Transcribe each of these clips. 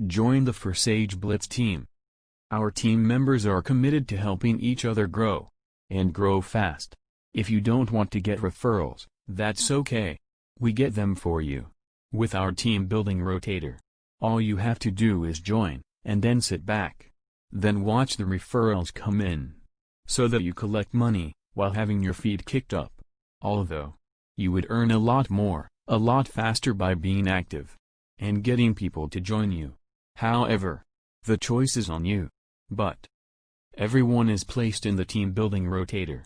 Join the ForsageBlitz team. Our team members are committed to helping each other grow, and grow fast. If you don't want to get referrals, that's okay. We get them for you. With our team building rotator, all you have to do is join, and then sit back. Then watch the referrals come in. So that you collect money, while having your feet kicked up. Although, you would earn a lot more, a lot faster by being active, and getting people to join you. However, the choice is on you. But everyone is placed in the team building rotator.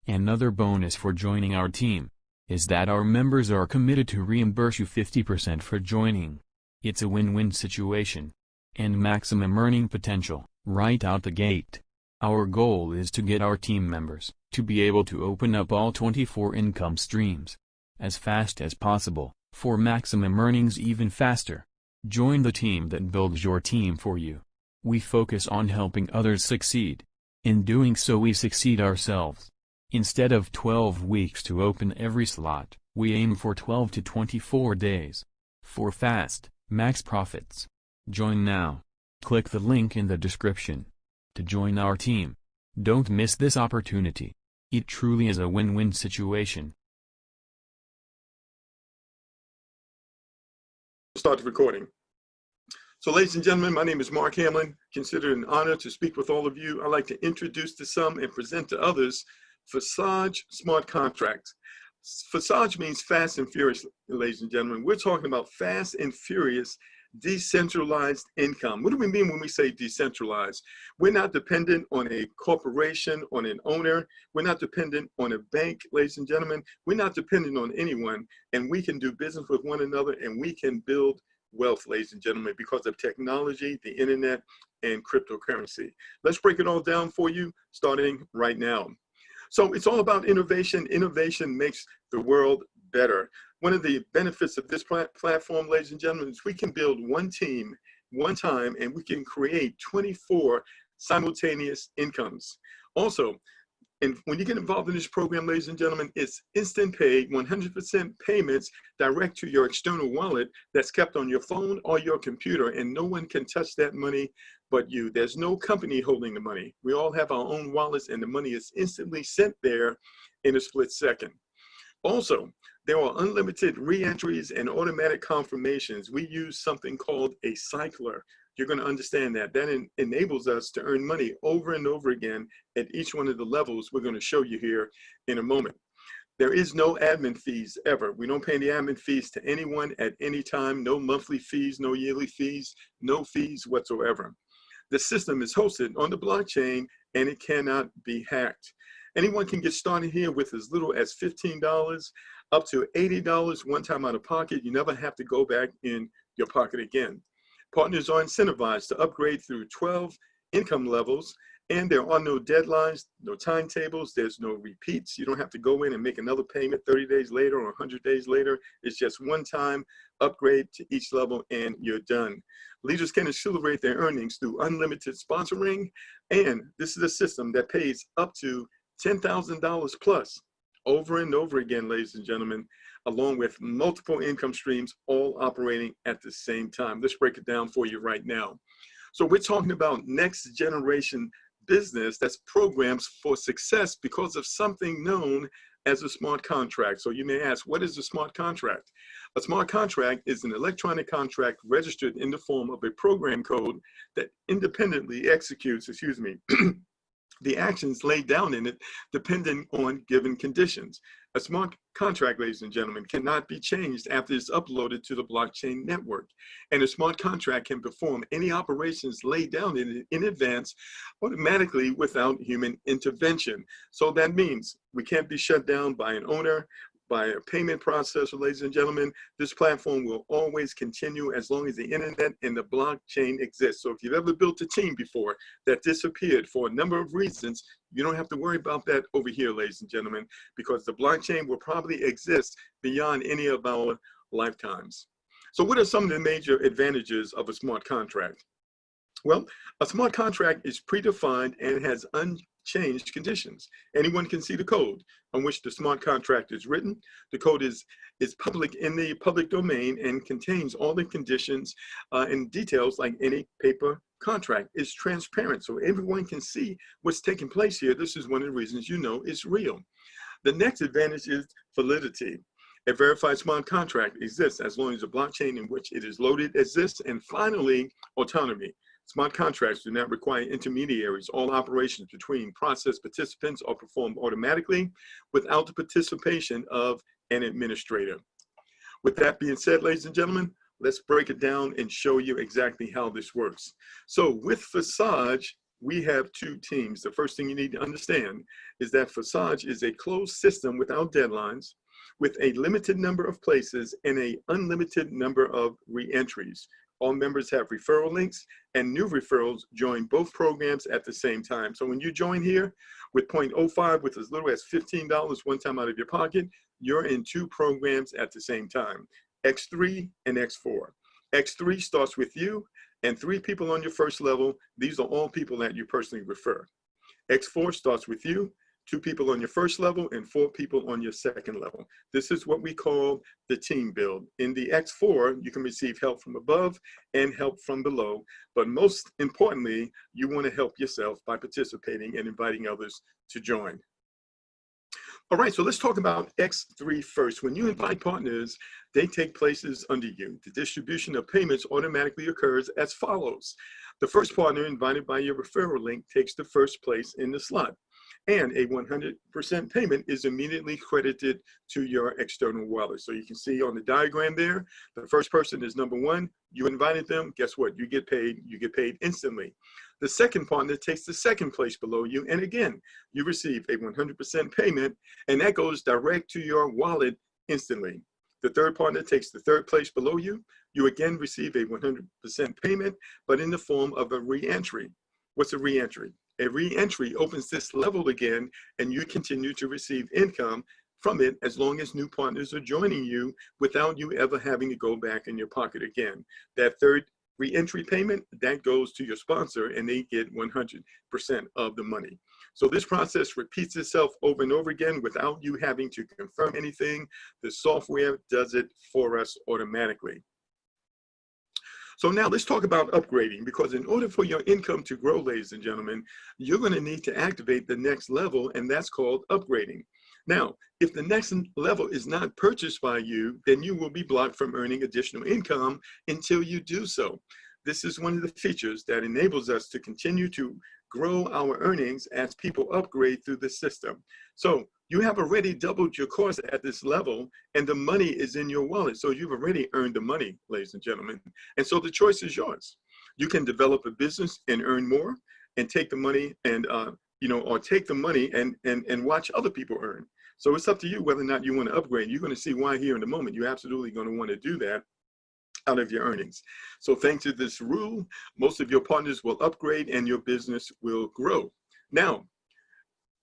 Another bonus for joining our team is that our members are committed to reimburse you 50% for joining. It's a win-win situation, and maximum earning potential right out the gate. Our goal is to get our team members to be able to open up all 24 income streams as fast as possible, for maximum earnings even faster. Join the team that builds your team for you. We focus on helping others succeed. In doing so, we succeed ourselves. Instead of 12 weeks to open every slot, we aim for 12 to 24 days. For fast, max profits. Join now. Click the link in the description to join our team. Don't miss this opportunity. It truly is a win-win situation. Start the recording. So, ladies and gentlemen, my name is Mark Hamlin. Consider it an honor to speak with all of you. I'd like to introduce to some and present to others Forsage Smart Contracts. Forsage means fast and furious, ladies and gentlemen. We're talking about fast and furious decentralized income. What do we mean when we say decentralized? We're not dependent on a corporation, on an owner. We're not dependent on a bank, ladies and gentlemen. We're not dependent on anyone, and we can do business with one another, and we can build wealth, ladies and gentlemen, because of technology, the internet, and cryptocurrency. Let's break it all down for you, starting right now. So it's all about innovation. Innovation makes the world better. One of the benefits of this platform, ladies and gentlemen, is we can build one team, one time, and we can create 24 simultaneous incomes. Also, and when you get involved in this program, ladies and gentlemen, it's instant pay, 100% payments direct to your external wallet that's kept on your phone or your computer, and no one can touch that money but you. There's no company holding the money. We all have our own wallets, and the money is instantly sent there in a split second. Also, there are unlimited re-entries and automatic confirmations. We use something called a cycler. You're going to understand that. That enables us to earn money over and over again at each one of the levels we're going to show you here in a moment. There is no admin fees ever. We don't pay any admin fees to anyone at any time. No monthly fees, no yearly fees, no fees whatsoever. The system is hosted on the blockchain, and it cannot be hacked. Anyone can get started here with as little as $15 up to $80 one time out of pocket. You never have to go back in your pocket again. Partners are incentivized to upgrade through 12 income levels, and there are no deadlines, no timetables, there's no repeats. You don't have to go in and make another payment 30 days later or 100 days later. It's just one time upgrade to each level and you're done. Leaders can accelerate their earnings through unlimited sponsoring, and this is a system that pays up to $10,000 plus over and over again, ladies and gentlemen, along with multiple income streams all operating at the same time. Let's break it down for you right now. So we're talking about next generation business that's programs for success because of something known as a smart contract. So you may ask, what is a smart contract? A smart contract is an electronic contract registered in the form of a program code that independently executes, the actions laid down in it depending on given conditions. A smart contract, ladies and gentlemen, cannot be changed after it's uploaded to the blockchain network. And a smart contract can perform any operations laid down in advance automatically without human intervention. So that means we can't be shut down by an owner, by a payment processor, ladies and gentlemen. This platform will always continue as long as the internet and the blockchain exists. So if you've ever built a team before that disappeared for a number of reasons, you don't have to worry about that over here, ladies and gentlemen, because the blockchain will probably exist beyond any of our lifetimes. So what are some of the major advantages of a smart contract? Well, a smart contract is predefined and has change conditions. Anyone can see the code on which the smart contract is written. The code is public in the public domain and contains all the conditions and details like any paper contract. It's transparent, so everyone can see what's taking place here. This is one of the reasons you know it's real. The next advantage is validity. A verified smart contract exists as long as the blockchain in which it is loaded exists. And finally, autonomy. Smart contracts do not require intermediaries. All operations between process participants are performed automatically without the participation of an administrator. With that being said, ladies and gentlemen, let's break it down and show you exactly how this works. So with Forsage, we have two teams. The first thing you need to understand is that Forsage is a closed system without deadlines, with a limited number of places and an unlimited number of re-entries. All members have referral links, and new referrals join both programs at the same time. So when you join here with 0.05, with as little as $15 one time out of your pocket, you're in two programs at the same time, X3 and X4. X3 starts with you and 3 people on your first level. These are all people that you personally refer. X4 starts with you, 2 people on your first level and 4 people on your second level. This is what we call the team build. In the X4, you can receive help from above and help from below. But most importantly, you want to help yourself by participating and inviting others to join. All right, so let's talk about X3 first. When you invite partners, they take places under you. The distribution of payments automatically occurs as follows. The first partner invited by your referral link takes the first place in the slot, and a 100% payment is immediately credited to your external wallet. So you can see on the diagram there, the first person is number 1. You invited them, guess what? You get paid instantly. The second partner takes the second place below you, and again, you receive a 100% payment, and that goes direct to your wallet instantly. The third partner takes the third place below you. You again receive a 100% payment, but in the form of a re-entry. What's a re-entry? A re-entry opens this level again, and you continue to receive income from it as long as new partners are joining you without you ever having to go back in your pocket again. That third re-entry payment, that goes to your sponsor, and they get 100% of the money. So this process repeats itself over and over again without you having to confirm anything. The software does it for us automatically. So now let's talk about upgrading, because in order for your income to grow, ladies and gentlemen, you're going to need to activate the next level, and that's called upgrading. Now, if the next level is not purchased by you, then you will be blocked from earning additional income until you do so. This is one of the features that enables us to continue to grow our earnings as people upgrade through the system. So you have already doubled your cost at this level, and the money is in your wallet. So you've already earned the money, ladies and gentlemen. And so the choice is yours. You can develop a business and earn more, and take the money and or take the money and watch other people earn. So it's up to you whether or not you want to upgrade. You're going to see why here in a moment. You're absolutely going to want to do that out of your earnings. So thanks to this rule, most of your partners will upgrade and your business will grow. Now,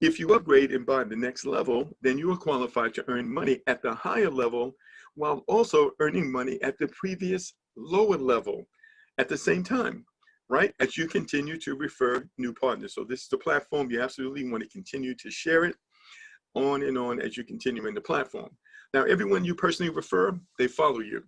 if you upgrade and buy the next level, then you are qualified to earn money at the higher level while also earning money at the previous lower level at the same time, right? As you continue to refer new partners. So this is the platform. You absolutely want to continue to share it on and on as you continue in the platform. Now, everyone you personally refer, they follow you.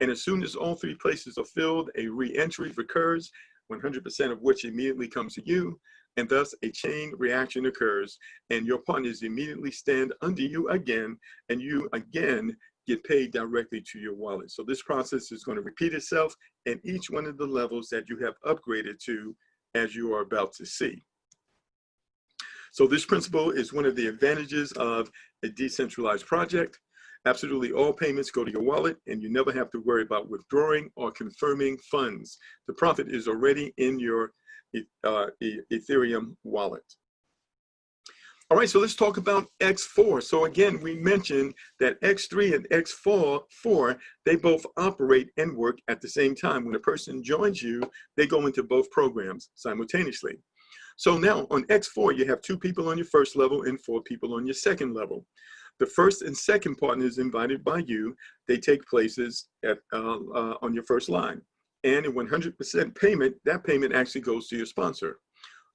And as soon as all 3 places are filled, a re-entry occurs, 100% of which immediately comes to you, and thus a chain reaction occurs, and your partners immediately stand under you again, and you again get paid directly to your wallet. So this process is going to repeat itself in each one of the levels that you have upgraded to, as you are about to see. So this principle is one of the advantages of a decentralized project. Absolutely all payments go to your wallet, and you never have to worry about withdrawing or confirming funds. The profit is already in your Ethereum wallet. All right, so let's talk about X4. So again, we mentioned that X3 and X4, they both operate and work at the same time. When a person joins you, they go into both programs simultaneously. So now on X4, you have 2 people on your first level and 4 people on your second level. The first and second partners invited by you, they take places at, on your first line. And a 100% payment, that payment actually goes to your sponsor.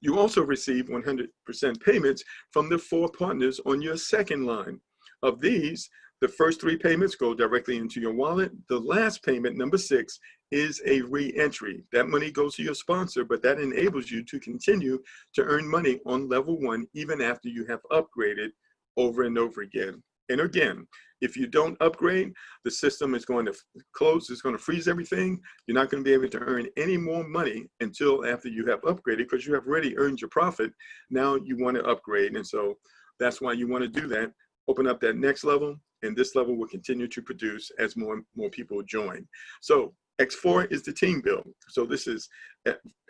You also receive 100% payments from the 4 partners on your second line. Of these, the first 3 payments go directly into your wallet. The last payment, number 6, is a re-entry. That money goes to your sponsor, but that enables you to continue to earn money on level 1 even after you have upgraded over and over again. And again, if you don't upgrade, the system is going to close, it's going to freeze everything. You're not going to be able to earn any more money until after you have upgraded, because you have already earned your profit. Now you want to upgrade, and so that's why you want to do that. Open up that next level, and this level will continue to produce as more people join. So X4 is the team build. So this is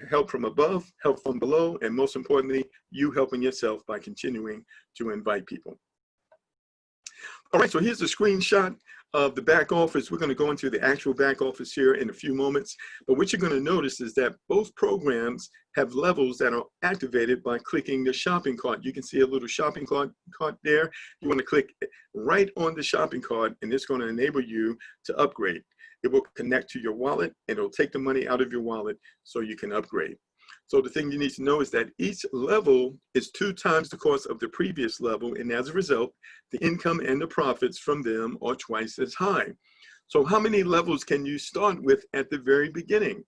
help from above, help from below, and most importantly, you helping yourself by continuing to invite people. All right, so here's a screenshot of the back office. We're going to go into the actual back office here in a few moments. But what you're going to notice is that both programs have levels that are activated by clicking the shopping cart. You can see a little shopping cart there. You want to click right on the shopping cart, and it's going to enable you to upgrade. It will connect to your wallet, and it'll take the money out of your wallet so you can upgrade. So the thing you need to know is that each level is 2 times the cost of the previous level, and as a result, the income and the profits from them are twice as high. So how many levels can you start with at the very beginning?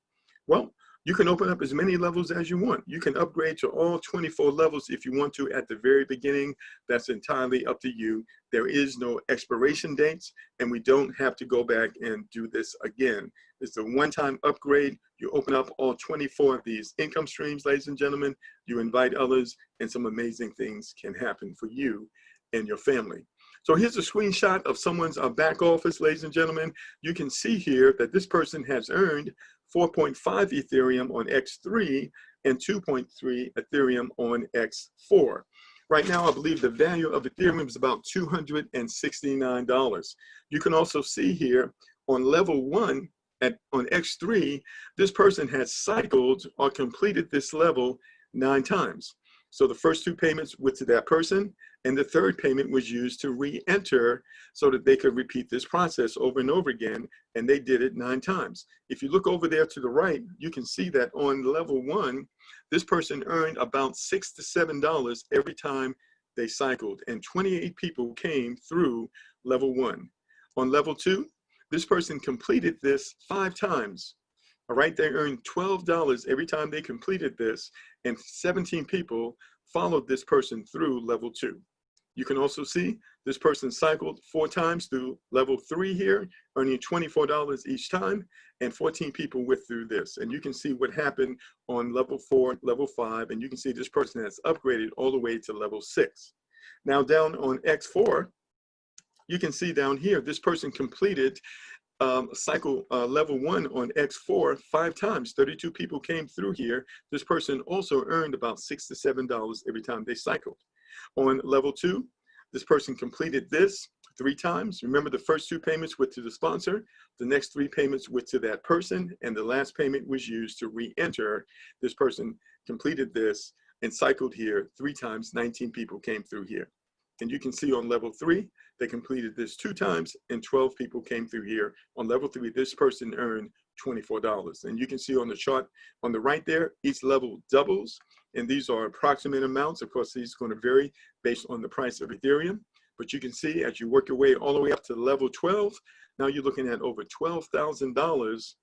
Well, you can open up as many levels as you want. You can upgrade to all 24 levels if you want to at the very beginning. That's entirely up to you. There is no expiration dates, and we don't have to go back and do this again. It's a one-time upgrade. You open up all 24 of these income streams, ladies and gentlemen. You invite others, and some amazing things can happen for you and your family. So here's a screenshot of someone's back office, ladies and gentlemen. You can see here that this person has earned 4.5 Ethereum on X3 and 2.3 Ethereum on X4. Right now, I believe the value of Ethereum is about $269. You can also see here on level 1 on X3, this person has cycled or completed this level 9 times. So the first 2 payments went to that person, and the third payment was used to re-enter so that they could repeat this process over and over again, and they did it 9 times. If you look over there to the right, you can see that on level 1, this person earned about $6 to $7 every time they cycled, and 28 people came through level 1. On level 2, this person completed this 5 times. All right, they earned $12 every time they completed this, and 17 people followed this person through level 2. You can also see this person cycled 4 times through level 3 here, earning $24 each time, and 14 people went through this. And you can see what happened on level 4, level 5, and you can see this person has upgraded all the way to level 6. Now down on X4, you can see down here, this person completed cycle level 1 on X4 5 times. 32 people came through here. This person also earned about $6 to $7 every time they cycled. On level 2, this person completed this 3 times. Remember, the first 2 payments went to the sponsor, the next 3 payments went to that person, and the last payment was used to re-enter. This person completed this and cycled here 3 times. 19 people came through here. And you can see on level 3, they completed this 2 times, and 12 people came through here. On level 3, this person earned $24. And you can see on the chart on the right there, each level doubles, and these are approximate amounts. Of course, these are going to vary based on the price of Ethereum. But you can see as you work your way all the way up to level 12, now you're looking at over $12,000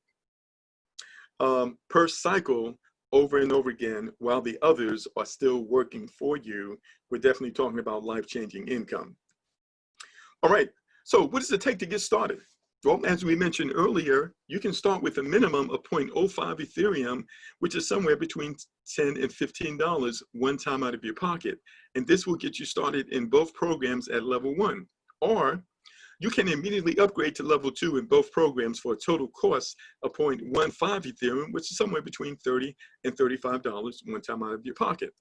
per cycle over and over again, while the others are still working for you. We're definitely talking about life-changing income. All right, so what does it take to get started? Well, as we mentioned earlier, you can start with a minimum of 0.05 Ethereum, which is somewhere between $10 and $15 one time out of your pocket. And this will get you started in both programs at level 1. Or you can immediately upgrade to level 2 in both programs for a total cost of 0.15 Ethereum, which is somewhere between $30 and $35 one time out of your pocket.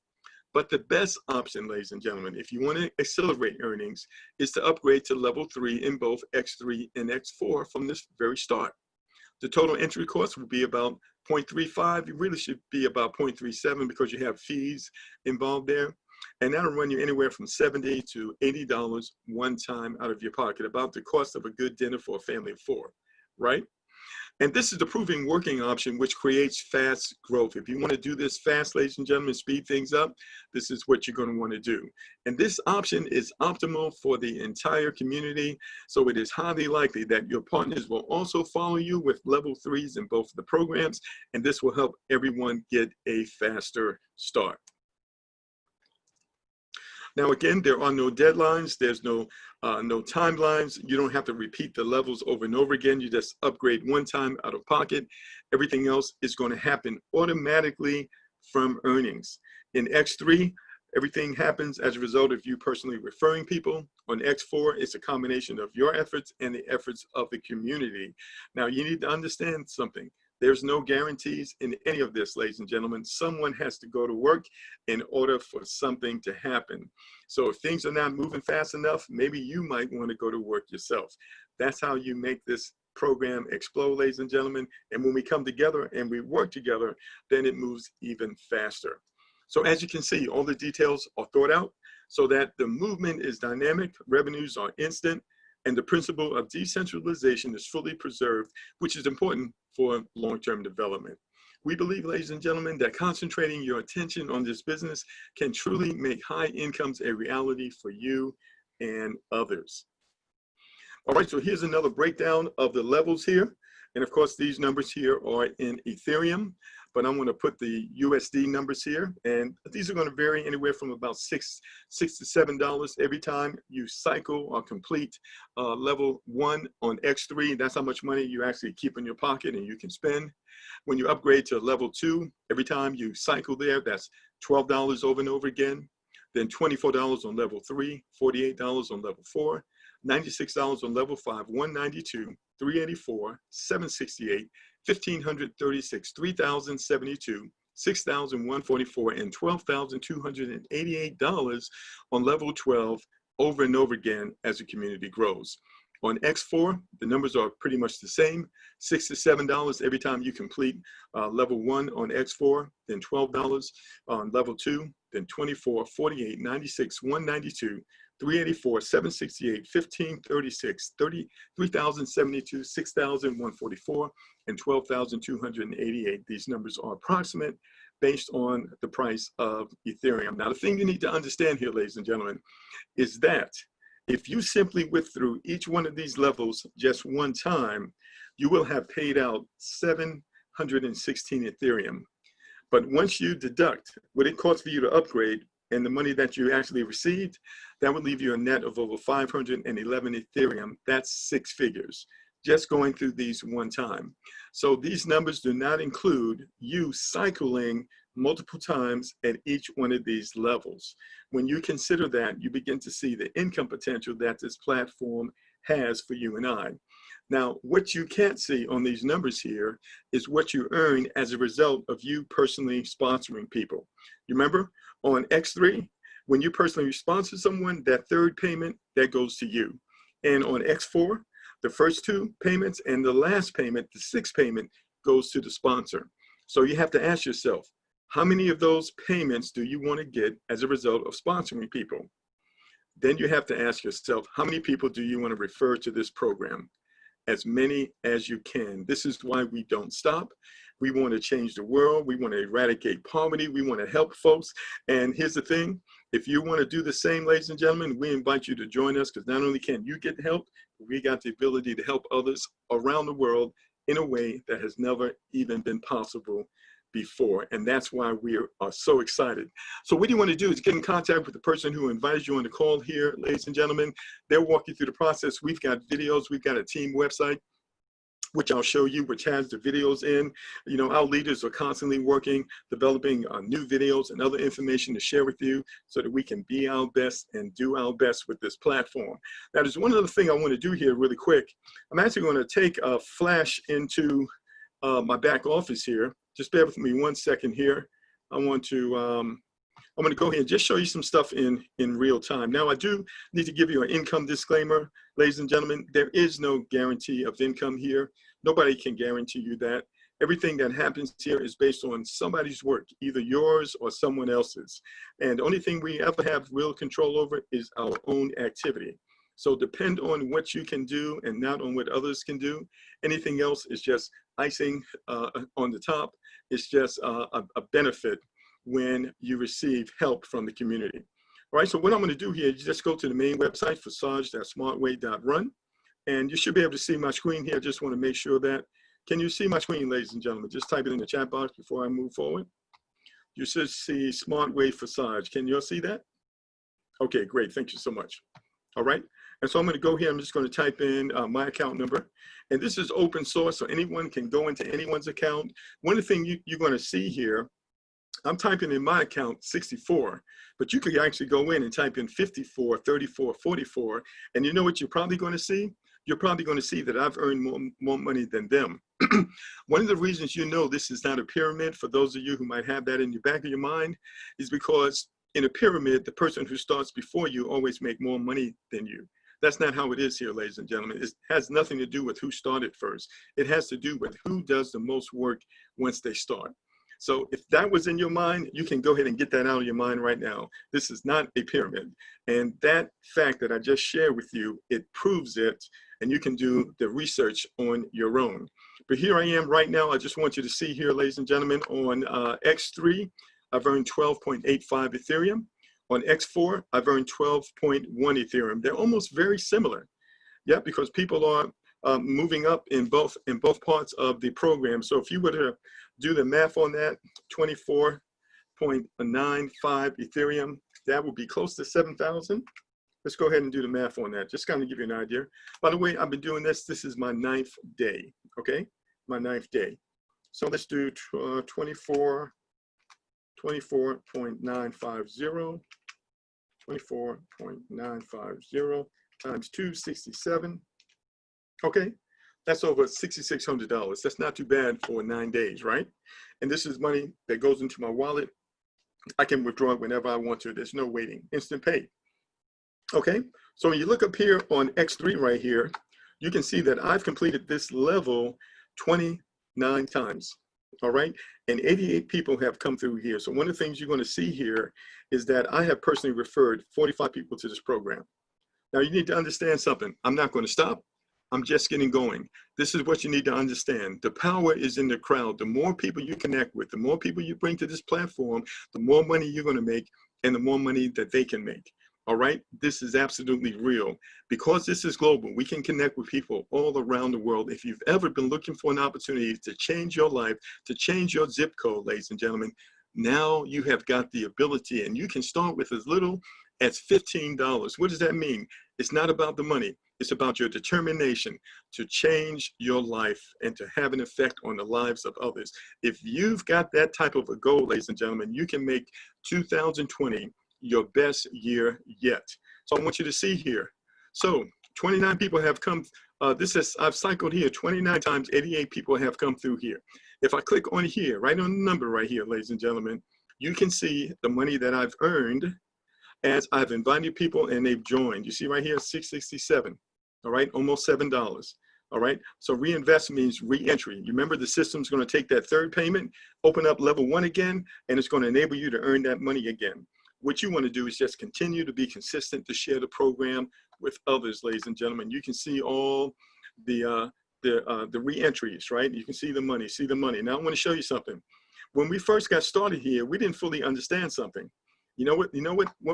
But the best option, ladies and gentlemen, if you want to accelerate earnings, is to upgrade to level 3 in both X3 and X4 from this very start. The total entry cost will be about 0.35. It really should be about 0.37 because you have fees involved there. And that'll run you anywhere from $70 to $80 one time out of your pocket, about the cost of a good dinner for a family of 4, right? And this is the proving working option, which creates fast growth. If you want to do this fast, ladies and gentlemen, speed things up, this is what you're going to want to do. And this option is optimal for the entire community. So it is highly likely that your partners will also follow you with level 3s in both of the programs. And this will help everyone get a faster start. Now, again, there are no deadlines. There's no timelines. You don't have to repeat the levels over and over again. You just upgrade one time out of pocket. Everything else is going to happen automatically from earnings. In X3, everything happens as a result of you personally referring people. On X4, it's a combination of your efforts and the efforts of the community. Now, you need to understand something. There's no guarantees in any of this, ladies and gentlemen. Someone has to go to work in order for something to happen. So if things are not moving fast enough, maybe you might want to go to work yourself. That's how you make this program explode, ladies and gentlemen. And when we come together and we work together, then it moves even faster. So as you can see, all the details are thought out so that the movement is dynamic, revenues are instant, and the principle of decentralization is fully preserved, which is important for long-term development. We believe, ladies and gentlemen, that concentrating your attention on this business can truly make high incomes a reality for you and others. All right, so here's another breakdown of the levels here. And of course, these numbers here are in Ethereum, but I'm going to put the USD numbers here. And these are going to vary anywhere from about $6 to $7 every time you cycle or complete level 1 on X3. That's how much money you actually keep in your pocket and you can spend. When you upgrade to level 2, every time you cycle there, that's $12 over and over again. Then $24 on level 3, $48 on level 4, $96 on level 5, $192, $384, $768, $1,536, $3,072, $6,144, and $12,288 on level 12 over and over again as the community grows. On X4, the numbers are pretty much the same, $6 to $7 every time you complete level 1 on X4, then $12 on level 2, then $24, $48, $96, $192, $384, $768, $1,536, $3,072, $6,144, and $12,288. These numbers are approximate based on the price of Ethereum. Now, the thing you need to understand here, ladies and gentlemen, is that if you simply withdrew each one of these levels just one time, you will have paid out 716 Ethereum. But once you deduct what it costs for you to upgrade and the money that you actually received, that would leave you a net of over 511 Ethereum. That's 6 figures, just going through these one time. So these numbers do not include you cycling multiple times at each one of these levels. When you consider that, you begin to see the income potential that this platform has for you and I. Now, what you can't see on these numbers here is what you earn as a result of you personally sponsoring people. You remember on X3, when you personally sponsor someone, that third payment, that goes to you. And on X4, the first 2 payments and the last payment, the 6th payment, goes to the sponsor. So you have to ask yourself, how many of those payments do you want to get as a result of sponsoring people? Then you have to ask yourself, how many people do you want to refer to this program? As many as you can. This is why we don't stop. We want to change the world. We want to eradicate poverty. We want to help folks. And here's the thing. If you want to do the same, ladies and gentlemen, we invite you to join us, because not only can you get help, we got the ability to help others around the world in a way that has never even been possible before. And that's why we are so excited. So what you want to do is get in contact with the person who invited you on the call here, ladies and gentlemen. They'll walk you through the process. We've got videos. We've got a team website, which I'll show you, which has the videos in. You know, our leaders are constantly working, developing new videos and other information to share with you so that we can be our best and do our best with this platform. Now, there's one other thing I want to do here really quick. I'm actually going to take a flash into my back office here. Just bear with me one second here. I'm going to go ahead and just show you some stuff in real time. Now, I do need to give you an income disclaimer, ladies and gentlemen. There is no guarantee of income here. Nobody can guarantee you that. Everything that happens here is based on somebody's work, either yours or someone else's. And the only thing we ever have real control over is our own activity. So depend on what you can do and not on what others can do. Anything else is just icing on the top. It's just a benefit when you receive help from the community. All right, so what I'm going to do here is just go to the main website, forsage.smartway.run, and you should be able to see my screen here. I just want to make sure that, can you see my screen, ladies and gentlemen? Just type it in the chat box before I move forward. You should see Smart Way Forsage. Can you all see that? Okay, great. Thank you so much. All right. And so I'm going to go here. I'm just going to type in my account number. And this is open source, so anyone can go into anyone's account. One of the things you're going to see here, I'm typing in my account 64, but you could actually go in and type in 54, 34, 44. And you know what you're probably going to see? You're probably going to see that I've earned more money than them. One of the reasons you know this is not a pyramid, for those of you who might have that in the back of your mind, is because in a pyramid, the person who starts before you always make more money than you. That's not how it is here, ladies and gentlemen. It has nothing to do with who started first. It has to do with who does the most work once they start. So if that was in your mind, you can go ahead and get that out of your mind right now. This is not a pyramid. And that fact that I just shared with you, it proves it, and you can do the research on your own. But here I am right now. I just want you to see here, ladies and gentlemen, on X3, I've earned 12.85 Ethereum. On X4, I've earned 12.1 Ethereum. They're almost very similar. Yeah, because people are moving up in both parts of the program. So if you were to do the math on that, 24.95 Ethereum, that would be close to 7,000. Let's go ahead and do the math on that, just kind of give you an idea. By the way, I've been doing this. This is my 9th day, okay? My 9th day. So let's do 24.950, 24.950 times 267. Okay, that's over $6,600. That's not too bad for 9 days, right? And this is money that goes into my wallet. I can withdraw it whenever I want to. There's no waiting, instant pay. Okay, so when you look up here on X3 right here, you can see that I've completed this level 29 times. All right, and 88 people have come through here. So one of the things you're going to see here is that I have personally referred 45 people to this program. Now you need to understand something. I'm not going to stop. I'm just getting going. This is what you need to understand. The power is in the crowd. The more people you connect with, the more people you bring to this platform, the more money you're going to make and the more money that they can make. All right, this is absolutely real. Because this is global, we can connect with people all around the world. If you've ever been looking for an opportunity to change your life, to change your zip code, ladies and gentlemen, now you have got the ability, and you can start with as little as $15. What does that mean? It's not about the money. It's about your determination to change your life and to have an effect on the lives of others. If you've got that type of a goal, ladies and gentlemen, you can make 2020 your best year yet. So I want you to see here. So 29 people have come. I've cycled here 29 times, 88 people have come through here. If I click on here, right on the number right here, ladies and gentlemen, you can see the money that I've earned as I've invited people and they've joined. You see right here, 667, all right, almost $7. All right, so reinvest means re-entry. You remember the system's going to take that third payment, open up level 1 again, and it's going to enable you to earn that money again. What you want to do is just continue to be consistent, to share the program with others, ladies and gentlemen. You can see all the re-entries, right? You can see the money, Now I want to show you something. When we first got started here, we didn't fully understand something. You know what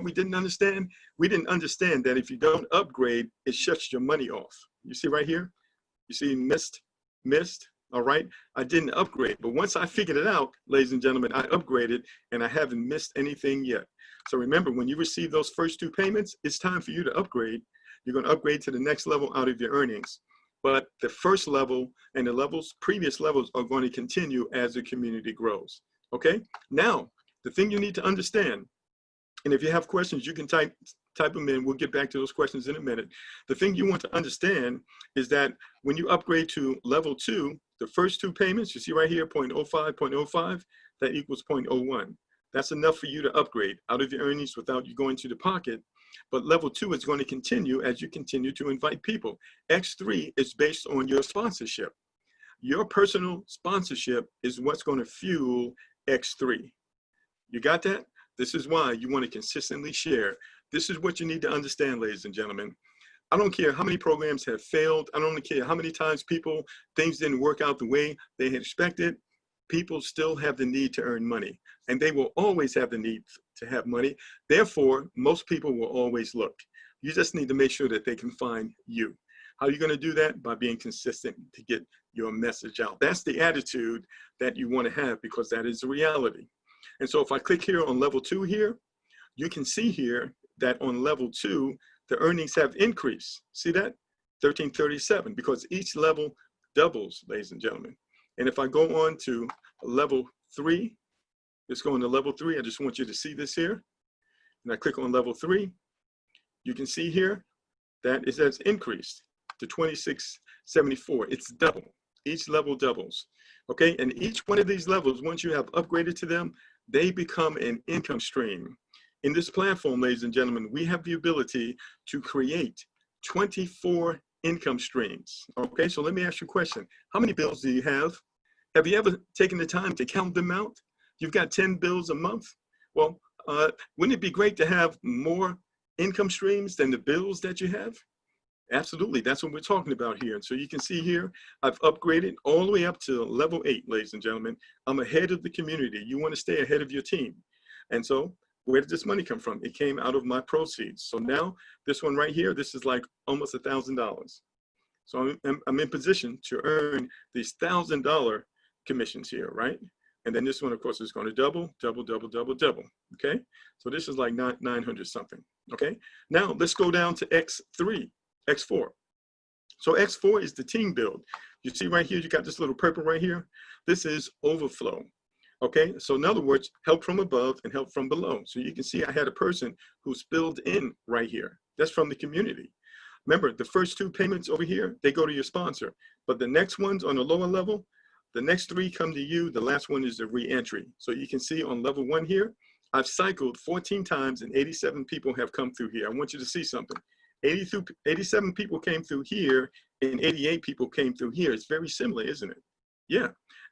we didn't understand? We didn't understand that if you don't upgrade, it shuts your money off. You see right here? You see missed, all right? I didn't upgrade, but once I figured it out, ladies and gentlemen, I upgraded and I haven't missed anything yet. So remember, when you receive those first 2 payments, it's time for you to upgrade. You're going to upgrade to the next level out of your earnings. But the first level and the previous levels are going to continue as the community grows. Okay? Now, the thing you need to understand, and if you have questions, you can type them in. We'll get back to those questions in a minute. The thing you want to understand is that when you upgrade to level 2, the first 2 payments, you see right here, 0.05, that equals 0.01. That's enough for you to upgrade out of your earnings without you going to the pocket. But level 2 is going to continue as you continue to invite people. X3 is based on your sponsorship. Your personal sponsorship is what's going to fuel X3. You got that? This is why you want to consistently share. This is what you need to understand, ladies and gentlemen. I don't care how many programs have failed. I don't care how many times things didn't work out the way they had expected. People still have the need to earn money, and they will always have the need to have money. Therefore, most people will always look. You just need to make sure that they can find you. How are you going to do that? By being consistent to get your message out. That's the attitude that you want to have, because that is the reality. And so if I click here on level 2 here, you can see here that on level 2, the earnings have increased. See that? 1337, because each level doubles, ladies and gentlemen. And if I go on to level 3, let's go into level 3. I just want you to see this here. And I click on level 3. You can see here that it has increased to 2674. It's double. Each level doubles. Okay, and each one of these levels, once you have upgraded to them, they become an income stream. In this platform, ladies and gentlemen, we have the ability to create 24 income streams. Okay, so let me ask you a question. How many bills do you have? Have you ever taken the time to count them out? You've got 10 bills a month. Well, wouldn't it be great to have more income streams than the bills that you have? Absolutely, that's what we're talking about here. And so you can see here, I've upgraded all the way up to level 8, ladies and gentlemen. I'm ahead of the community. You want to stay ahead of your team. And so where did this money come from? It came out of my proceeds. So now this one right here, this is like almost $1,000. So I'm in position to earn these $1,000 commissions here, right? And then this one, of course, is going to double, double, double, double, double. Okay, so this is like 900 something. Okay, now let's go down to X3. X4. So X4 is the team build. You see right here, you got this little purple right here. This is overflow. Okay, so in other words, help from above and help from below. So you can see I had a person who spilled in right here. That's from the community. Remember, the first 2 payments over here, they go to your sponsor. But the next ones on the lower level, the next 3 come to you. The last one is the re-entry. So you can see on level 1 here, I've cycled 14 times and 87 people have come through here. I want you to see something. 87 people came through here and 88 people came through here. It's very similar, isn't it? Yeah,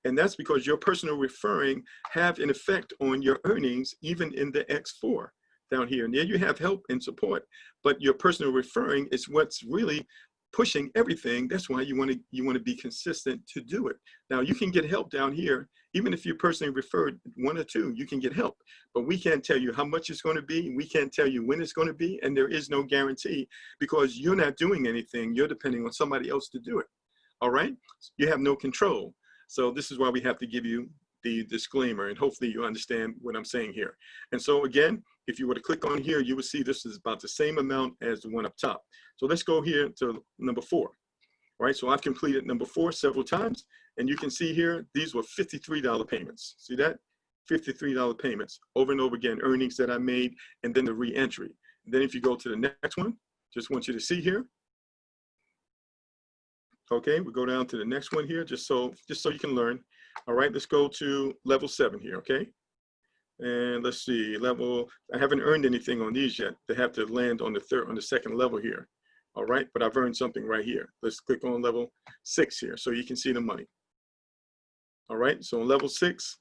and that's because your personal referring have an effect on your earnings, even in the X4 down here. And there you have help and support, but your personal referring is what's really pushing everything. That's why you want to be consistent to do it. Now you can get help down here. Even if you personally referred 1 or 2, you can get help, but we can't tell you how much it's going to be. We can't tell you when it's going to be, and there is no guarantee because you're not doing anything. You're depending on somebody else to do it. All right, you have no control. So this is why we have to give you the disclaimer, and hopefully you understand what I'm saying here. And so again, if you were to click on here, you will see this is about the same amount as the one up top. So let's go here to number 4. All right, so I've completed number 4 several times, and you can see here, these were $53 payments. See that? $53 payments over and over again, earnings that I made, and then the re-entry. Then if you go to the next one, just want you to see here. Okay, we go down to the next one here, just so you can learn. All right, let's go to level 7 here, okay? And let's see, I haven't earned anything on these yet. They have to land on the second level here. All right, but I've earned something right here. Let's click on level 6 here so you can see the money. All right, so on level 6,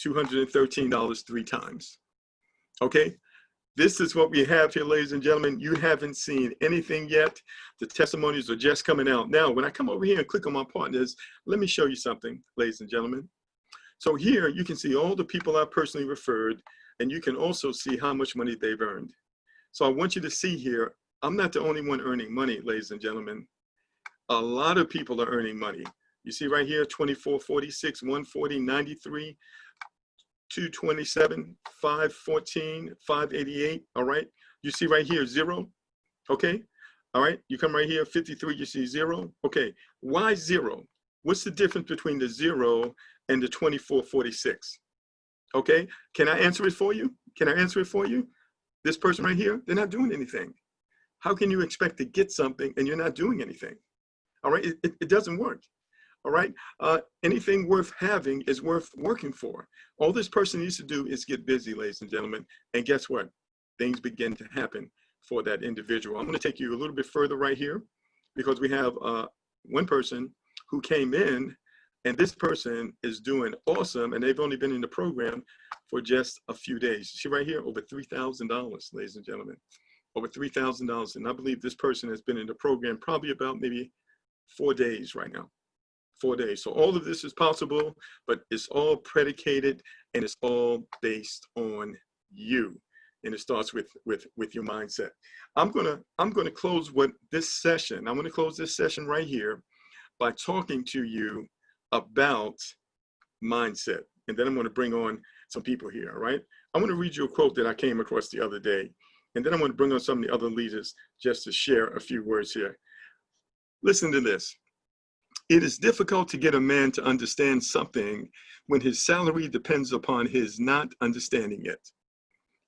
$213 3 times. Okay, this is what we have here, ladies and gentlemen. You haven't seen anything yet. The testimonies are just coming out. Now, when I come over here and click on my partners, let me show you something, ladies and gentlemen. So here you can see all the people I personally referred, and you can also see how much money they've earned. So I want you to see here, I'm not the only one earning money, ladies and gentlemen. A lot of people are earning money. You see right here, 24, 46, 140, 93, 227, 514, 588, all right? You see right here, 0, okay? All right, you come right here, 53, you see 0. Okay, why 0? What's the difference between the 0 and the 2446? Okay, can I answer it for you? Can I answer it for you? This person right here, they're not doing anything. How can you expect to get something and you're not doing anything? All right, it doesn't work. All right, anything worth having is worth working for. All this person needs to do is get busy, ladies and gentlemen, and guess what? Things begin to happen for that individual. I'm going to take you a little bit further right here because we have one person who came in, and this person is doing awesome, and they've only been in the program for just a few days. See right here, over $3,000, ladies and gentlemen. over $3,000. And I believe this person has been in the program probably about maybe 4 days right now. 4 days. So all of this is possible, but it's all predicated and it's all based on you. And it starts with your mindset. I'm gonna close this session right here by talking to you about mindset. And then I'm going to bring on some people here, all right? I'm going to read you a quote that I came across the other day. And then I'm going to bring on some of the other leaders just to share a few words here. Listen to this. It is difficult to get a man to understand something when his salary depends upon his not understanding it.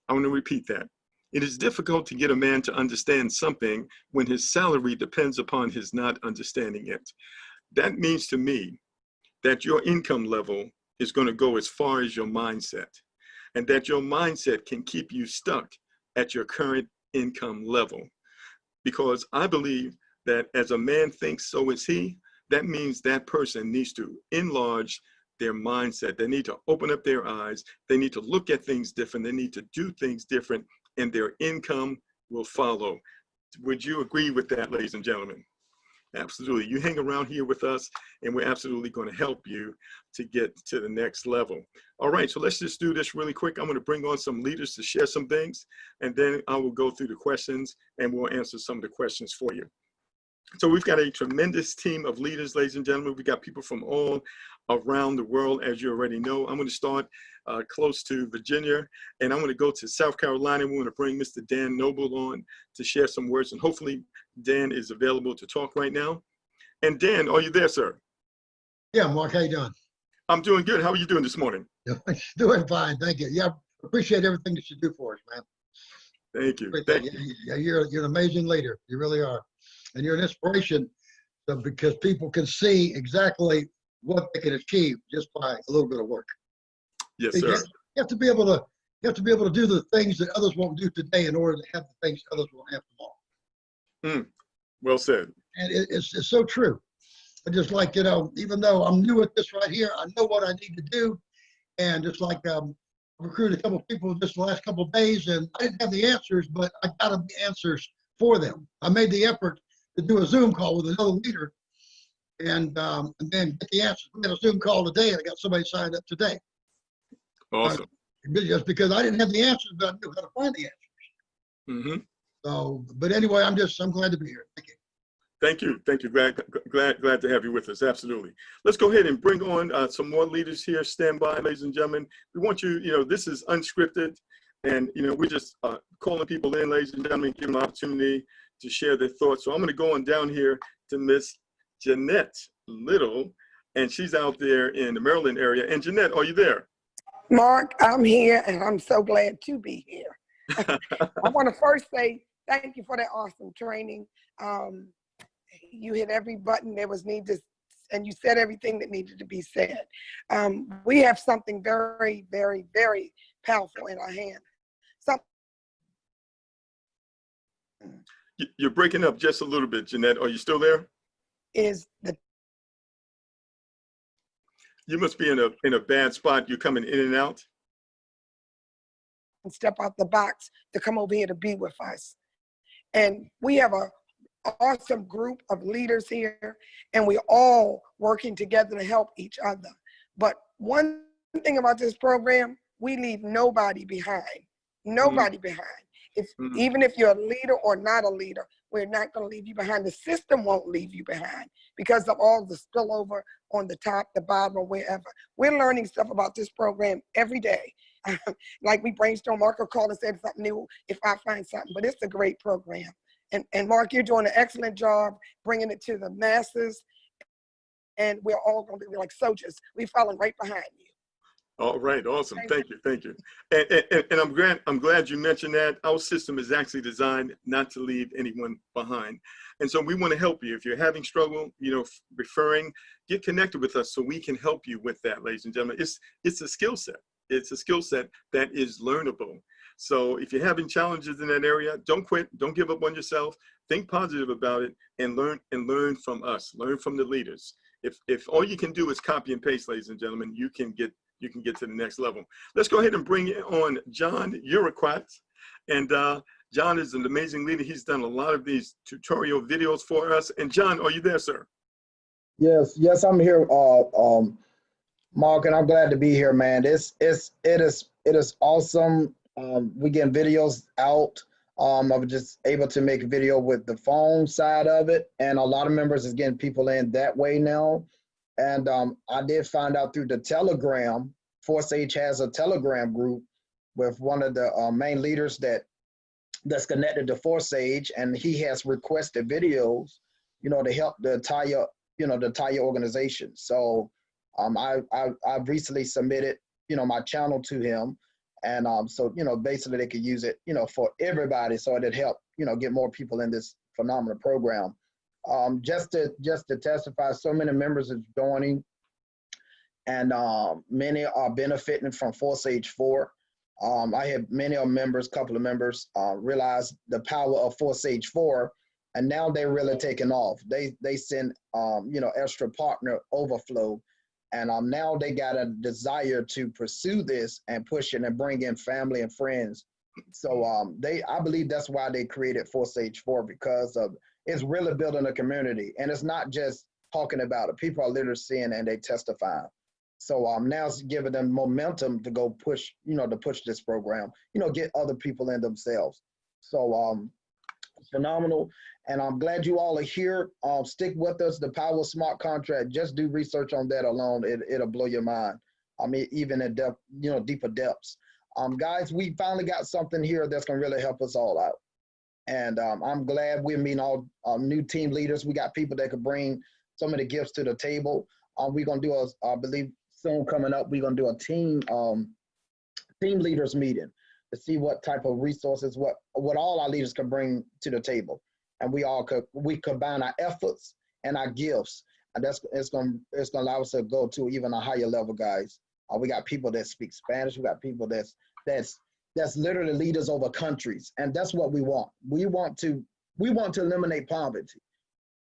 I want to repeat that. It is difficult to get a man to understand something when his salary depends upon his not understanding it. That means to me that your income level is going to go as far as your mindset, and that your mindset can keep you stuck at your current income level. Because I believe that as a man thinks, so is he. That means that person needs to enlarge their mindset. They need to open up their eyes. They need to look at things different. They need to do things different, and their income will follow. Would you agree with that, ladies and gentlemen? Absolutely. You hang around here with us, and we're absolutely going to help you to get to the next level. All right, so let's just do this really quick. I'm going to bring on some leaders to share some things, and then I will go through the questions, and we'll answer some of the questions for you. So we've got a tremendous team of leaders, ladies and gentlemen. We've got people from all around the world, as you already know. I'm going to start close to Virginia, and I'm going to go to South Carolina. We're going to bring Mr. Dan Noble on to share some words, and hopefully Dan is available to talk right now. And Dan, are you there, sir? Yeah, Mark, how you doing? I'm doing good. How are you doing this morning? Doing fine, thank you. Yeah, appreciate everything that you do for us, man. Thank you. Thank you. Yeah, you're an amazing leader. You really are. And you're an inspiration because people can see exactly what they can achieve just by a little bit of work. Yes, sir. You have to be able to do the things that others won't do today in order to have the things others won't have tomorrow. Well said. And it's so true. I just like, even though I'm new at this right here, I know what I need to do. And just like I recruited a couple of people just the last couple of days, and I didn't have the answers, but I got the answers for them. I made the effort to do a Zoom call with another leader and then get the answers. We had a Zoom call today, and I got somebody signed up today. Awesome. Just because I didn't have the answers, but I knew how to find the answers. So, but anyway, I'm glad to be here. Thank you. Thank you. Thank you. Glad to have you with us. Absolutely. Let's go ahead and bring on some more leaders here. Stand by, ladies and gentlemen. We want you, this is unscripted, and, we're just calling people in, ladies and gentlemen, giving them an opportunity to share their thoughts. So I'm going to go on down here to Miss Jeanette Little, and she's out there in the Maryland area. And Jeanette, are you there? Mark, I'm here, and I'm so glad to be here. I want to first say thank you for that awesome training. You hit every button that was needed, and you said everything that needed to be said. We have something very, very, very powerful in our hand. You're breaking up just a little bit, Jeanette. Are you still there? You must be in a bad spot. You're coming in and out. Step out the box to come over here to be with us. And we have an awesome group of leaders here, and we're all working together to help each other. But one thing about this program, we leave nobody behind. Nobody behind. Even if you're a leader or not a leader, we're not going to leave you behind. The system won't leave you behind because of all the spillover on the top, the bottom, or wherever. We're learning stuff about this program every day. Like we brainstorm, Mark will call and say something new if I find something, but it's a great program. And Mark, you're doing an excellent job bringing it to the masses, and we're all going to be like soldiers. We're following right behind you. All right, awesome. Thank you. And I'm glad you mentioned that. Our system is actually designed not to leave anyone behind. And so we want to help you. If you're having struggle, referring, get connected with us so we can help you with that, ladies and gentlemen. It's a skill set. It's a skill set that is learnable. So if you're having challenges in that area, don't quit. Don't give up on yourself. Think positive about it and learn from us. Learn from the leaders. If all you can do is copy and paste, ladies and gentlemen, you can get to the next level. Let's go ahead and bring on John Uriquat. And John is an amazing leader. He's done a lot of these tutorial videos for us. And John, are you there, sir? Yes, I'm here, Mark, and I'm glad to be here, man. It is awesome. We getting videos out. I was just able to make a video with the phone side of it, and a lot of members is getting people in that way now. And I did find out through the Telegram, Forsage has a Telegram group with one of the main leaders that's connected to Forsage, and he has requested videos, to help the entire organization. So I've recently submitted, my channel to him, and so basically they could use it, for everybody, so it'd help, get more people in this phenomenal program. Just to testify, so many members are joining, and many are benefiting from Forsage 4. I had many of members, couple of members, realize the power of Forsage 4, and now they're really taking off. They send extra partner overflow, and now they got a desire to pursue this and push it and bring in family and friends. So I believe that's why they created Forsage 4, because it's really building a community, and it's not just talking about it. People are literally seeing and they testify. So now it's giving them momentum to go push, to push this program, get other people in themselves. So phenomenal. And I'm glad you all are here. Stick with us, the power of smart contract. Just do research on that alone. It'll blow your mind. I mean, even at depth, deeper depths. Guys, we finally got something here that's gonna really help us all out. And I'm glad we're meeting all new team leaders. We got people that could bring so many gifts to the table. We're gonna do I believe soon coming up, we're gonna do a team leaders meeting to see what type of resources, what all our leaders can bring to the table. And we combine our efforts and our gifts, and it's gonna allow us to go to even a higher level, guys. We got people that speak Spanish. We got people that's literally leaders over countries, and that's what we want. We want to eliminate poverty,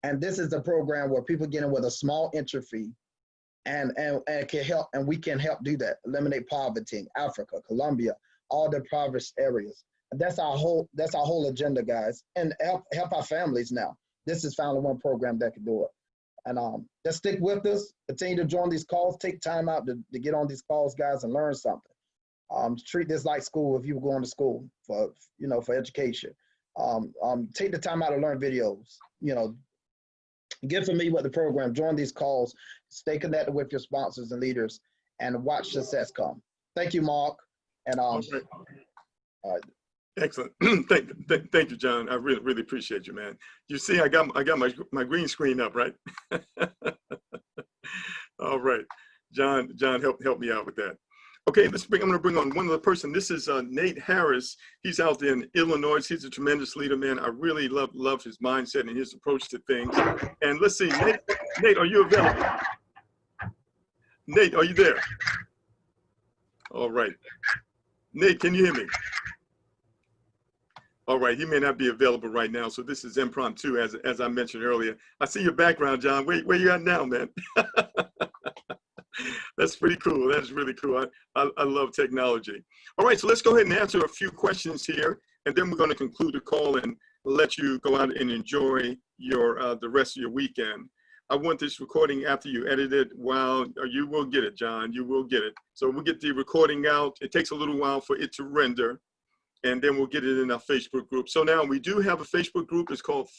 and this is the program where people get in with a small entry fee, and can help, and we can help do that, eliminate poverty in Africa, Colombia, all the impoverished areas. And that's our whole agenda, guys, and help our families now. This is finally one program that can do it. And just stick with us, continue to join these calls, take time out to get on these calls, guys, and learn something. Treat this like school if you were going to school for education. Take the time out to learn videos, get familiar with the program, join these calls, stay connected with your sponsors and leaders, and watch success come. Thank you, Mark. And excellent. Thank you, John. I really appreciate you, man. You see, I got my green screen up, right? All right, John, help me out with that. Okay, I'm going to bring on one other person. This is Nate Harris. He's out there in Illinois. He's a tremendous leader, man. I really love his mindset and his approach to things. And let's see, Nate, are you available? Nate, are you there? All right. Nate, can you hear me? All right, he may not be available right now, so this is impromptu, as I mentioned earlier. I see your background, John. Where you at now, man? That's pretty cool. That's really cool. I love technology. All right, so let's go ahead and answer a few questions here, and then we're going to conclude the call and let you go out and enjoy the rest of your weekend. I want this recording after you edit it. Wow, you will get it, John. You will get it. So we'll get the recording out. It takes a little while for it to render, and then we'll get it in our Facebook group. So now we do have a Facebook group. It's called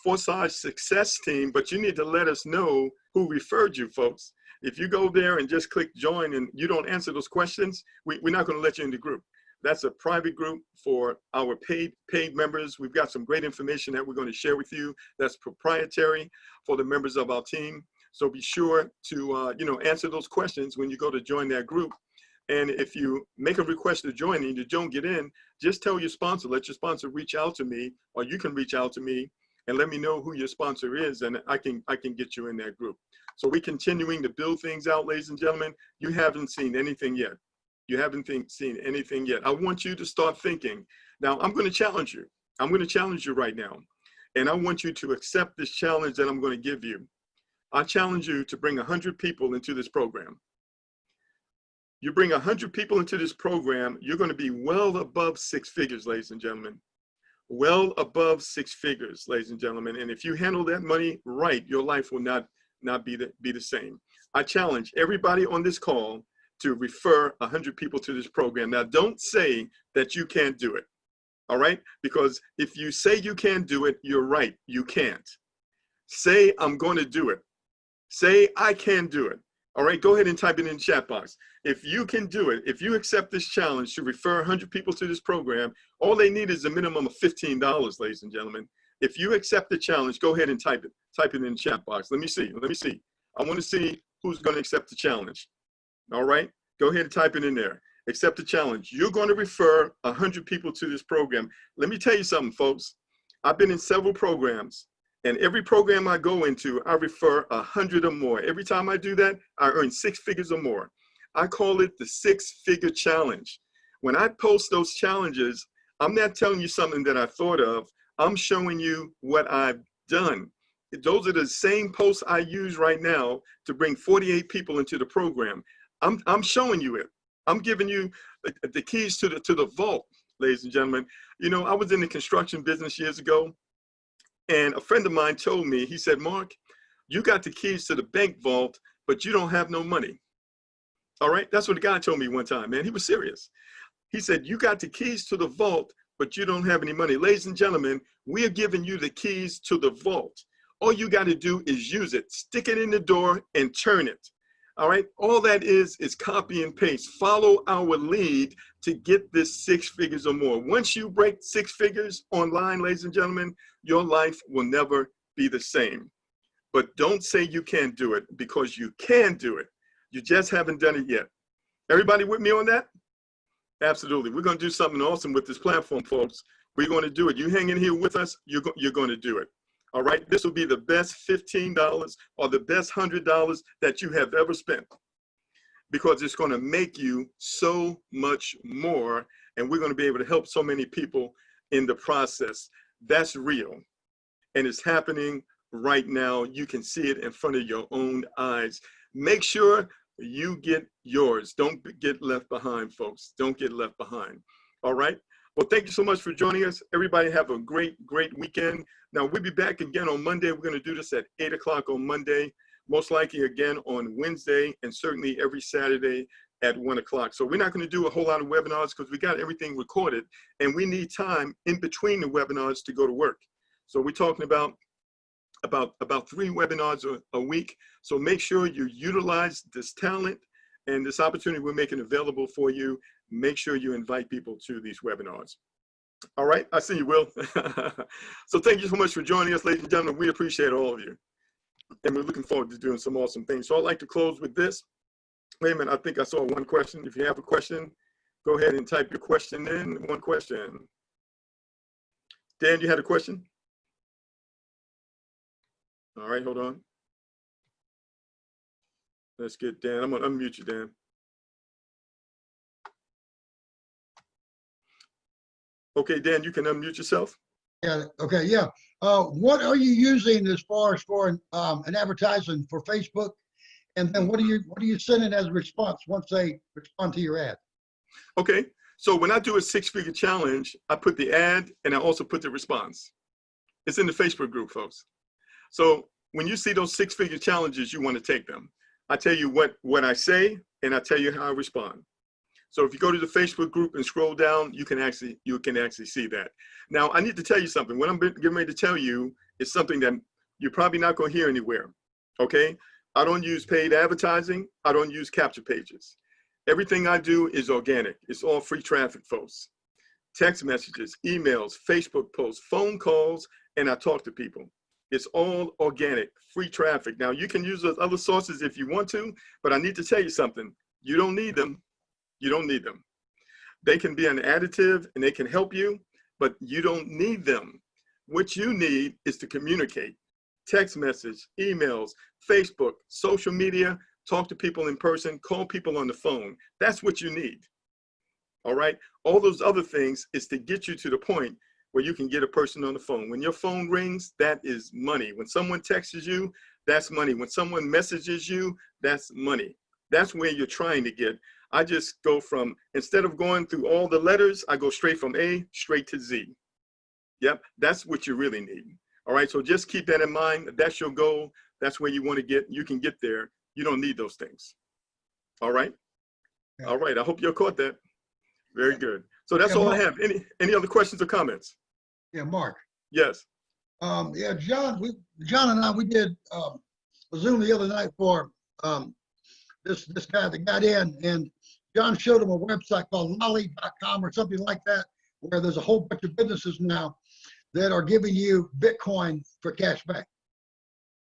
Forsage Success Team, but you need to let us know who referred you, folks. If you go there and just click join and you don't answer those questions, we're not going to let you in the group. That's a private group for our paid members. We've got some great information that we're going to share with you that's proprietary for the members of our team. So be sure to answer those questions when you go to join that group. And if you make a request to join and you don't get in, just tell your sponsor, let your sponsor reach out to me, or you can reach out to me and let me know who your sponsor is, and I can get you in that group. So we're continuing to build things out, ladies and gentlemen. You haven't seen anything yet. You haven't seen anything yet. I want you to start thinking. Now, I'm going to challenge you. I'm going to challenge you right now. And I want you to accept this challenge that I'm going to give you. I challenge you to bring 100 people into this program. You bring 100 people into this program, you're going to be well above 6 figures, ladies and gentlemen. well above 6 figures, ladies and gentlemen. And if you handle that money right, your life will not be the same. I challenge everybody on this call to refer 100 people to this program. Now, don't say that you can't do it, all right? Because if you say you can't do it, you're right, you can't. Say, I'm going to do it. Say, I can do it. All right, go ahead and type it in the chat box. If you can do it, if you accept this challenge to refer 100 people to this program, all they need is a minimum of $15, ladies and gentlemen. If you accept the challenge, go ahead and type it. Type it in the chat box. Let me see. I want to see who's going to accept the challenge. All right, go ahead and type it in there. Accept the challenge. You're going to refer 100 people to this program. Let me tell you something, folks. I've been in several programs. And every program I go into, I refer 100 or more. Every time I do that, I earn 6 figures or more. I call it the 6-figure challenge. When I post those challenges, I'm not telling you something that I thought of. I'm showing you what I've done. Those are the same posts I use right now to bring 48 people into the program. I'm showing you it. I'm giving you the keys to the vault, ladies and gentlemen. You know, I was in the construction business years ago. And a friend of mine told me, he said, Mark, you got the keys to the bank vault, but you don't have no money. All right, that's what the guy told me one time, man. He was serious. He said, you got the keys to the vault, but you don't have any money. Ladies and gentlemen, we are giving you the keys to the vault. All you got to do is use it, stick it in the door and turn it. All right, all that is copy and paste. Follow our lead to get this 6 figures or more. Once you break 6 figures online, ladies and gentlemen, your life will never be the same. But don't say you can't do it, because you can do it. You just haven't done it yet. Everybody with me on that? Absolutely. We're going to do something awesome with this platform, folks. We're going to do it. You hang in here with us, you're going to do it. All right, this will be the best $15 or the best $100 that you have ever spent, because it's going to make you so much more, and we're going to be able to help so many people in the process. That's real, and it's happening right now. You can see it in front of your own eyes. Make sure you get yours. Don't get left behind, folks. Don't get left behind. All right. Well, thank you so much for joining us. Everybody have a great weekend. Now, we'll be back again on Monday. We're going to do this at 8 o'clock on Monday, most likely again on Wednesday, and certainly every Saturday at 1 o'clock. So we're not going to do a whole lot of webinars because we got everything recorded, and we need time in between the webinars to go to work. So we're talking about 3 webinars a week. So make sure you utilize this talent and this opportunity we're making available for you. Make sure you invite people to these webinars. All right, I see you, Will. So thank you so much for joining us, ladies and gentlemen. We appreciate all of you. And we're looking forward to doing some awesome things. So I'd like to close with this. Wait a minute, I think I saw one question. If you have a question, go ahead and type your question in. One question. Dan, you had a question? All right, hold on. Let's get Dan. I'm going to unmute you, Dan. Okay, Dan, you can unmute yourself. Yeah, okay, yeah. What are you using as far as for an advertising for Facebook? And then what are you sending as a response once they respond to your ad? Okay, so when I do a 6-figure challenge, I put the ad and I also put the response. It's in the Facebook group, folks. So when you see those 6-figure challenges, you want to take them. I tell you what I say, and I tell you how I respond. So if you go to the Facebook group and scroll down, you can actually see that. Now, I need to tell you something. What I'm getting ready to tell you is something that you're probably not going to hear anywhere, okay? I don't use paid advertising. I don't use capture pages. Everything I do is organic. It's all free traffic, folks. Text messages, emails, Facebook posts, phone calls, and I talk to people. It's all organic, free traffic. Now, you can use those other sources if you want to, but I need to tell you something. You don't need them. You don't need them. They can be an additive and they can help you, but you don't need them. What you need is to communicate. Text message, emails, Facebook, social media, talk to people in person, call people on the phone. That's what you need. All right? All those other things is to get you to the point where you can get a person on the phone. When your phone rings, that is money. When someone texts you, that's money. When someone messages you, that's money. That's where you're trying to get. I just go from, instead of going through all the letters, I go straight from A straight to Z. Yep, that's what you really need. All right, so just keep that in mind. That's your goal. That's where you want to get. You can get there. You don't need those things. All right. Yeah. All right. I hope you caught that. Very good. So that's Yeah, all I Mark. have. Any other questions or comments? Yeah, Mark. Yes. Yeah, John and I, we did a Zoom the other night for this guy that got in, and John showed him a website called lolly.com or something like that, where there's a whole bunch of businesses now that are giving you Bitcoin for cash back.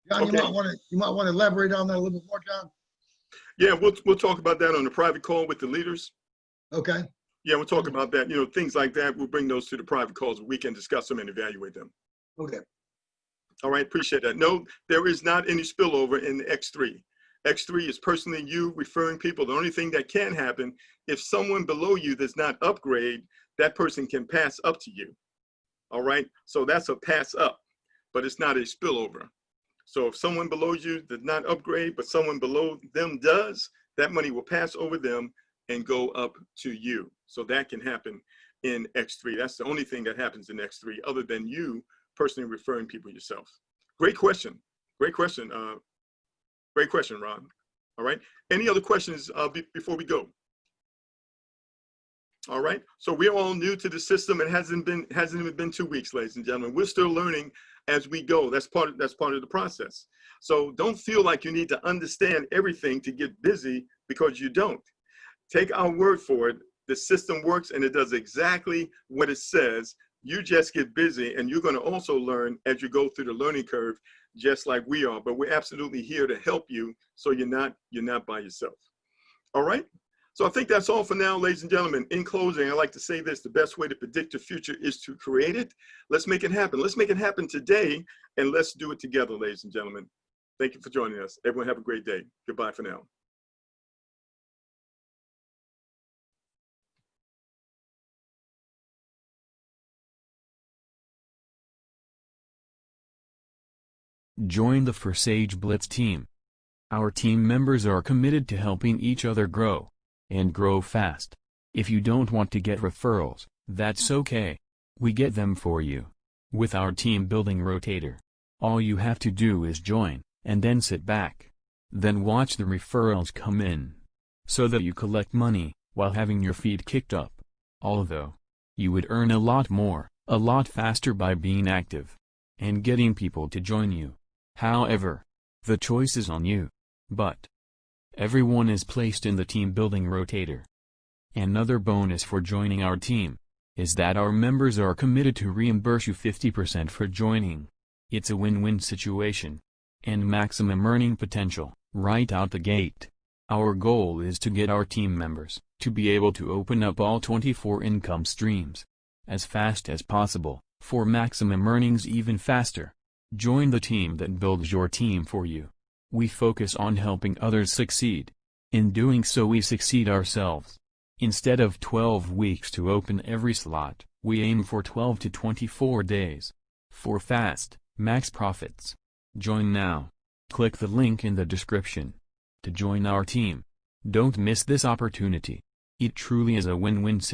John, Okay. you might want to elaborate on that a little bit more, John. Yeah, we'll talk about that on a private call with the leaders. Okay. Yeah, we'll talk about that. You know, things like that. We'll bring those to the private calls. We can discuss them and evaluate them. Okay. All right, appreciate that. No, there is not any spillover in X3. X3 is personally you referring people. The only thing that can happen, if someone below you does not upgrade, that person can pass up to you. All right, so that's a pass up, but it's not a spillover. So if someone below you does not upgrade, but someone below them does, that money will pass over them and go up to you. So that can happen in X3. That's the only thing that happens in X3 other than you personally referring people yourself. Great question. Great question. Great question, Ron. All right. Any other questions before we go? All right. So we're all new to the system. It hasn't even been 2 weeks, ladies and gentlemen. We're still learning as we go. That's part of the process. So don't feel like you need to understand everything to get busy, because you don't. Take our word for it. The system works and it does exactly what it says. You just get busy, and you're going to also learn as you go through the learning curve, just like we are. But we're absolutely here to help you, so you're not by yourself. All right. So I think that's all for now, ladies and gentlemen. In closing, I like to say this: the best way to predict the future is to create it. Let's make it happen. Let's make it happen today, and let's do it together, ladies and gentlemen. Thank you for joining us. Everyone have a great day. Goodbye for now. Join the ForsageBlitz team. Our team members are committed to helping each other grow, and grow fast. If you don't want to get referrals, that's okay. We get them for you. With our team building rotator, all you have to do is join, and then sit back. Then watch the referrals come in. So that you collect money, while having your feet kicked up. Although, you would earn a lot more, a lot faster by being active, and getting people to join you. However, the choice is on you. But everyone is placed in the team building rotator. Another bonus for joining our team is that our members are committed to reimburse you 50% for joining. It's a win-win situation. And maximum earning potential, right out the gate. Our goal is to get our team members to be able to open up all 24 income streams as fast as possible, for maximum earnings even faster. Join the team that builds your team for you. We focus on helping others succeed. In doing so, we succeed ourselves. Instead of 12 weeks to open every slot, we aim for 12 to 24 days. For fast, max profits. Join now. Click the link in the description to join our team. Don't miss this opportunity. It truly is a win-win situation.